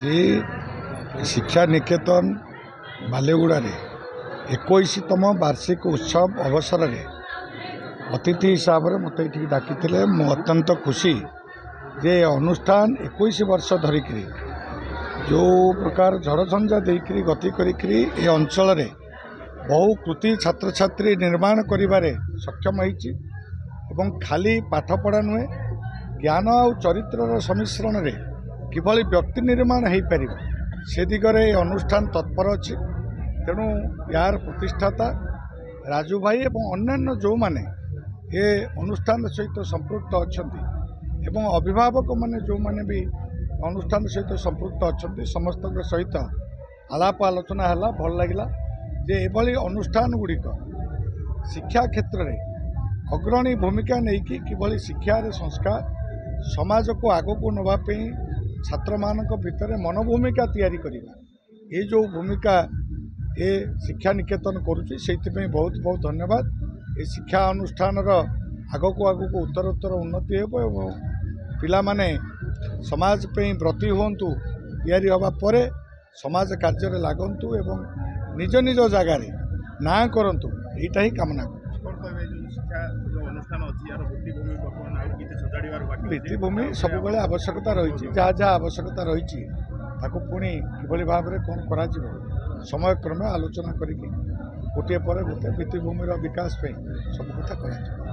ये शिक्षा निकेतन बालेगुड़े 21तम वार्षिक उत्सव अवसर में अतिथि हिसाब से मत ये डाकी मु अत्यंत खुशी जे अनुष्ठान 21 वर्ष धरिक जो प्रकार झड़झंझा देकर गति करी अंचल बहु कृति छात्र छात्री निर्माण करिबारे सक्षम होईची एवं खाली पाठपढ़ा नुहे ज्ञान और चरित्र सम्मिश्रण रे किभली व्यक्ति निर्माण हो पार से दिगरे अनुष्ठान तत्पर अच्छी तेणु यार प्रतिष्ठाता राजू भाई एवं अन्यान्य जो माने ये अनुष्ठान सहित संपृक्त अच्छा एवं अभिभावक माने जो माने भी अनुष्ठान सहित संपृक्त अच्छा समस्त सहित आलाप आलोचना है भल लगे जे एभली अनुष्ठान गुड़िक शिक्षा क्षेत्र में अग्रणी भूमिका नहीं कि शिक्षार संस्कार समाज को आग को नवापी छात्र मानक भितर मनोभूमिका तैयारी करिबा ये जो भूमिका ये शिक्षा निकेतन करुच्ची से बहुत बहुत धन्यवाद। ये शिक्षा अनुष्ठान आग को उत्तरोत्तर उन्नति हो पिला माने समाज पे व्रती हुंतु तैयारी हवा परे समाज कार्य लागंतु एवं निज निज जगार ना करंतु एटा ही कामना भित्तिभूमि सब आवश्यकता रही जहाँ जहाँ आवश्यकता रही पुणी कि भाव में कौन करा समय क्रमे आलोचना करी गोटे पर गोटे भित्तिभूमि विकास पे सब कथा करा।